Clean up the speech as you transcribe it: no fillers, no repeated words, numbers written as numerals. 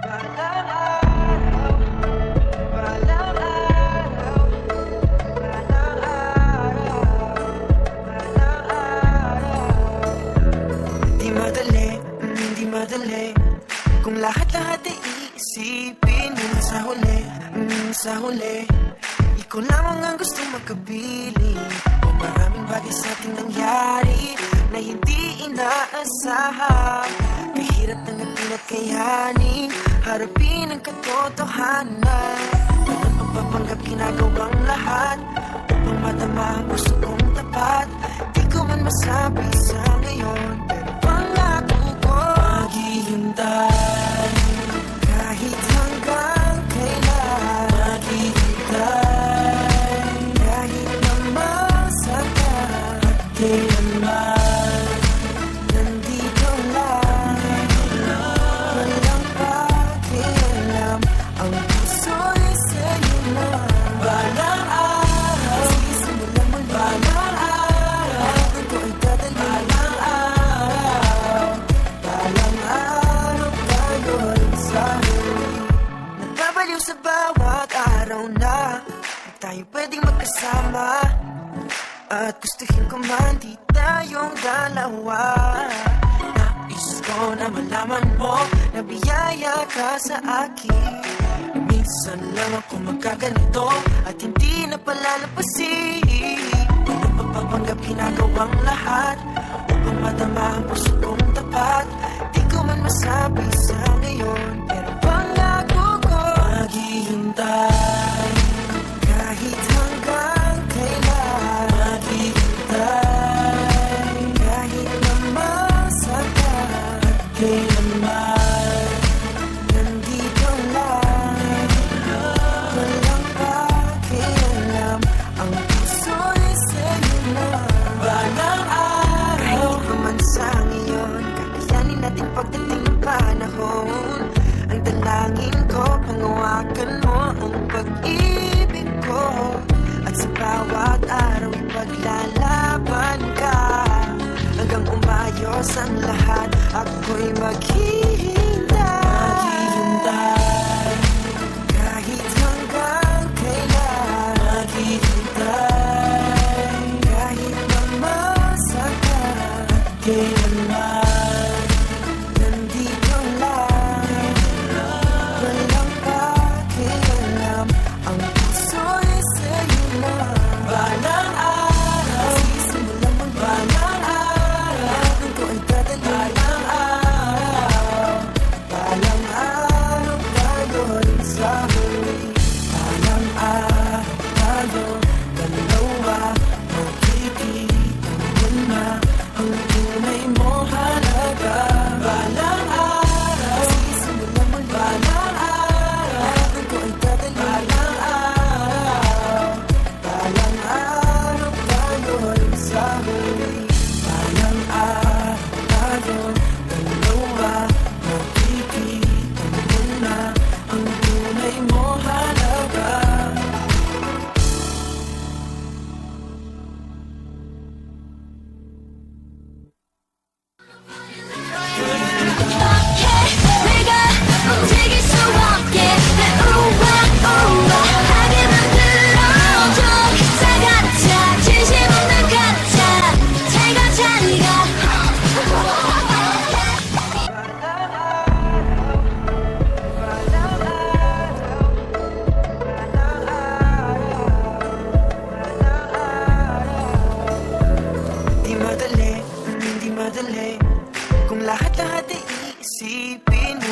Di madali kung lahat-lahat ay iisipin mo sa huli ikaw lamang ang gusto magkapiling. O maraming bagay sa ating nangyari na hindi inaasahan. Kahirap tanggapin at kayanin, harapin ang katotohanan. Walang pagpapanggap, ginagawang lahat upang madama ang puso kong tapat. Di ko man masabi sa ngayon, pero pangako ko maghihintay kahit hanggang kailan. Maghihintay kahit na masaktan at kailanman nandito lang. Walang pakialam, ang puso'y sa'yo lang. Balang araw, sisimulan mo balang araw. Ito ay dadalhin balang araw. Balang araw tayo'y sa huli. Nagbabaliw sa bawat araw na tayo pwedeng magkasama. At gustuhin ko man di tayong dalawa. Nais ko na malaman mo na biyaya ka sa akin. Minsan lang ako magkaganito at hindi na palalapasin. Walang pagpapanggap, ginagawang lahat upang madama ang puso kong tapat. Di ko man masabi sa ngayon, pero pangako ko maghihintay kahit hanggang kailan. Maghihintay kahit na masaktan at kailanman nandito lang. Walang pakialam, ang puso'y sa'yo lang. Balang araw, kahit pa man sa ngayon, kakayanin natin pagdating ng panahon. Ang dalangin ko, pangawakan mo ang pag-ibig ko. At sa bawat araw ipaglalaban ka hanggang umayos ang lahat. Ako'y maghihintay. Maghihintay kahit hanggang kailan. Maghihintay kahit na masaktan at kailanman nandito lang. Walang pakialam, ang puso'y sa'yo lang. Balang araw, sisimulan mo balang araw. Ito ay dadalhin balang araw. Balang araw tayo'y sa huli. Balang araw tayo dalawa, magkikita mo na ang tunay mo halaga. Balang araw, sisimulan mo balang araw. Ito ay dadalhin balang araw. Balang araw tayo'y sa huli. Balang araw tayo dalawa, magkikita mo na ang tunay mo halaga. 내가 움직일 수 없게 날 우아하게 만들어줘. 사가짜 진심 없는 가짜 잘 가자 네가. Di madali kung lahat-lahat ay iisipin mo